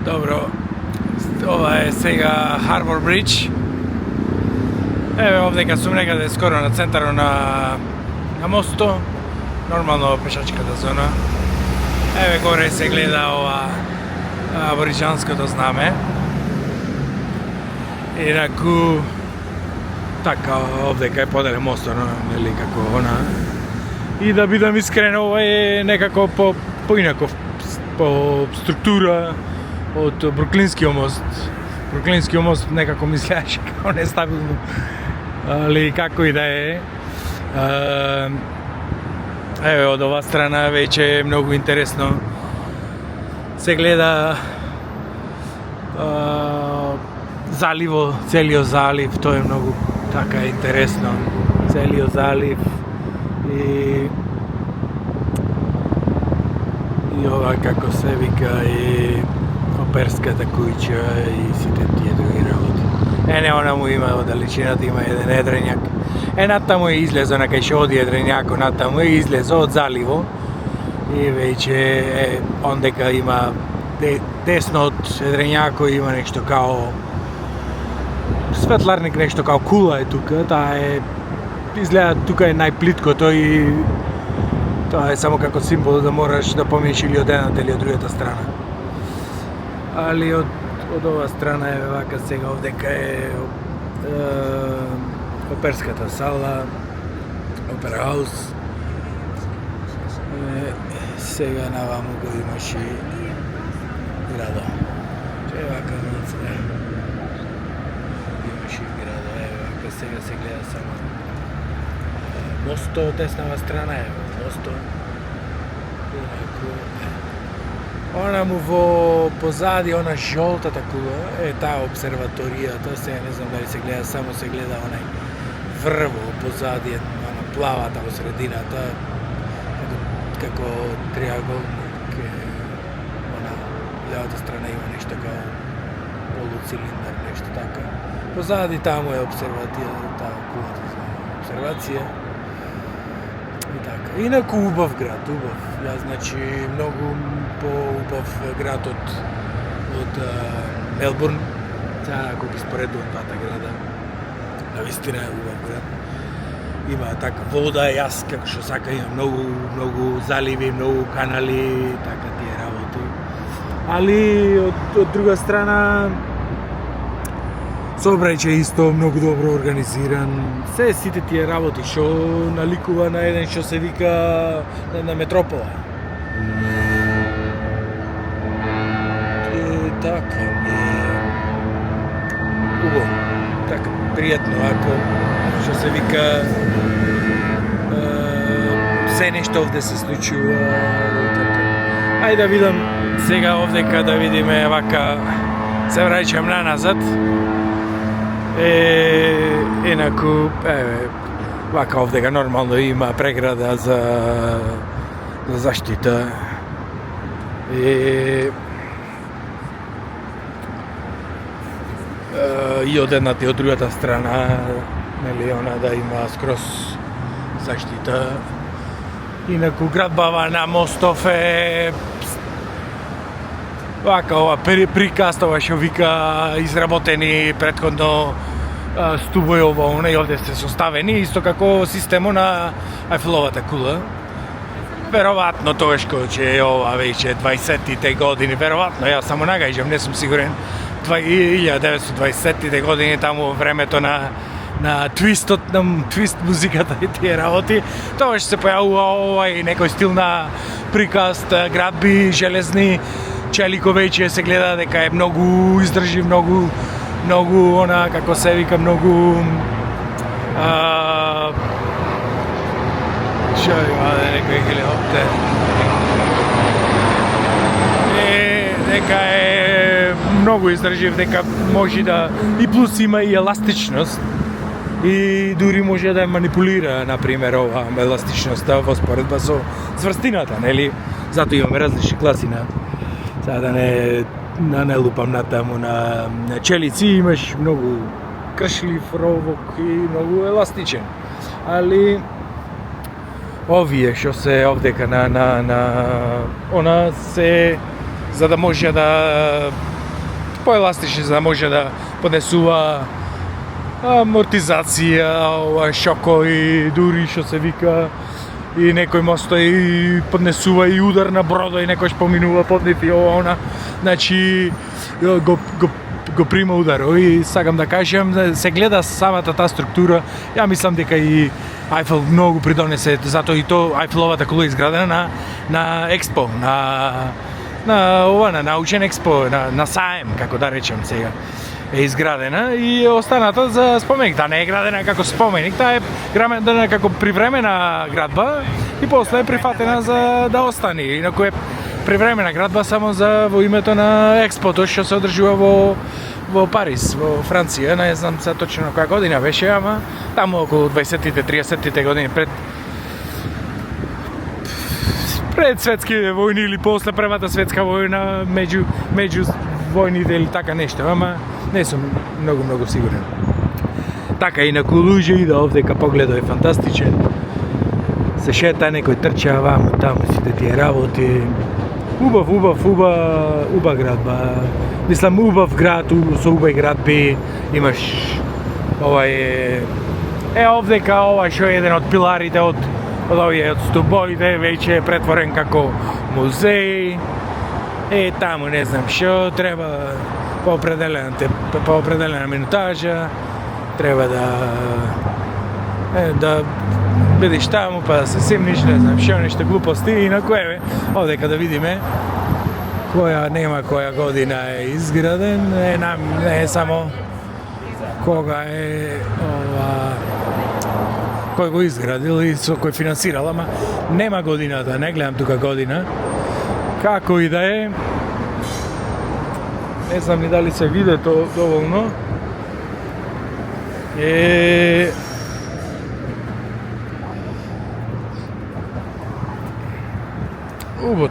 Добро, ова е сега Harbor Bridge. Еве овдека сум некаде скоро на центарот на мостот. Нормално пешачката зона. Еве горе се гледа ова абориџанското знаме. Инаку така овдека е поделе мостот, нели како она. И да бидам искрен, ова е некако поинаков по структура од Бруклинскиот мост. Бруклинскиот мост некако ми изгледаше како нестабилно, али како и да е. Еве од ова страна веќе е многу интересно. Се гледа заливо, целиот залив, тоа е многу така интересно. Целиот залив и ова како се вика и Оперската куќа и сите тие други работи. Не, она му има од далечината има еден едрењак. Натаму е излезо на кај што оди едрењакот, натаму е излезо од заливо и веќе ондека има десно од едрењакот има нешто као светларник, нешто као кула е тука, таа е изгледа тука е најплиткото и тоа е само како символ да мораш да поминеш или од едната или од другата страна. Али од ова страна е вака сега овдека е оперската сала, опера хаус. Сега наваму го имаш и градо. Е вака нацне. Имаш и градо, вака сега се гледа само мостот, деснава страна е мостот. Она му во позади, она жолтата кула е таа обсерваторијата, сега не знам дали се гледа, само се гледа онај врво позади, она плавата во средината, како триаголник, она левата страна има нешто како полуцилиндар, нешто така. Позади таму е обсерваторија, таа кулата за обсервација. И така. Инаку убав град, убав. Ја значи многу по-убав град од Мелбурн. Сега ако ги споредувам двата града, навистина е убав град. Има така вода, јас како што сака има многу заливи, многу канали, така тие работи. Али од друга страна сообраќај исто многу добро организиран. Сите тие работи што наликува на еден што се вика на метропола. Така, убаво, така, пријатно, ако што се вика се нешто овде се случува, така. Ајде да видам сега овдека да видиме вака, се враќам на назад. Инаку, вака овдека нормално има преграда за заштита. И од едната и од другата страна, нели, она да има скроз заштита. Инаку град Бава на мостов е вака ова приказ, ова што вика изработени претходно стубови ова и овде се составени исто како системот на Ајфеловата кула. Веројатно тоа што е ова веќе 20-тите години, веројатно, јас само нагаѓам, не сум сигурен. 1920-тите години таму во времето на твистот, на твист музиката и тие работи, тоа што се појавува овај некој стил на приказ, градби, железни, Челико веќе се гледа дека е многу издржив, многу она како се вика многу некој хеликоптер. Дека е многу издржив, дека може да и плюс има и еластичност и дури може да манипулира, например, ова еластичноста во споредба со цврстината, нели? Затоа имаме различни класи на да не лупам натаму на челици, имаш многу кршлив ровок и многу еластичен. Али овие што се овдека на она се за да може да поеластични за да може да поднесува амортизација, шокови, дури што се вика, и некој мостои и поднесува и удар на брода и некојаш поминува под нив и ова она. Значи го прима удар. И сакам да кажам, се гледа самата таа структура. Ја мислам дека и Eiffel многу придонесе, затоа и то Eiffеловата кула изградена на експо, на научен експо, на саем, како да речем сега. Е изградена и останата за споменик. Таа не е градена како споменик, таа е градена како привремена градба и после е прифатена за да остане. Инаку е привремена градба само за во името на експото што се одржува во Париз, во Франција. Не знам се точно која година беше, ама таму околу 20-тите, 30-тите години пред светските војни или после првата светска војна, меѓу војните или така нешто, ама не сум многу сигурен. Така, инаку луѓе да овдека погледот е фантастичен. Се шета, некој трча ваму таму сите тие работи. Убав градба. Мислам, убав град, со убави градби, имаш овај овдека ова што е еден од пиларите од овие од стубовите веќе е претворен како музеј. Таму не знам што треба по определена минутажа треба да бидеш таму па да се симниш, не знам што, нешто глупости. И на кое овдека да видиме која година е изграден, не е само кога е кој го изградил и со кој финансирал, ама нема годината, не гледам тука година. Како и да е, не знам ни дали се виде то доволно.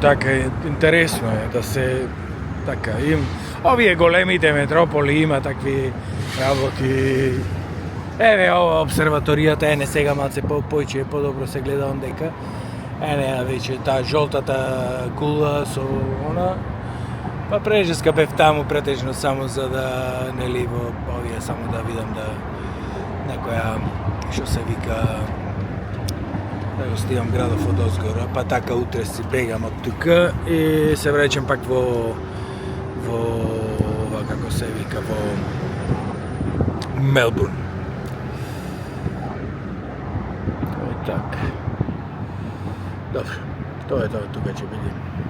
Така е, интересно е да се така овие големите метрополи има такви работи. Еве ова обсерваторијата не сега малце поиќе подобро се гледа ондека. Веќе таа жолтата кула со она. Па прежеска бев таму претежно само за да нели во овие само да видам да некоја што се вика да го стивам градов од озгора, па така утре си бегам од тука и се враќам пак во како се вика во Мелбурн. Така. Добро, тоа е тоа, тука ќе бидем.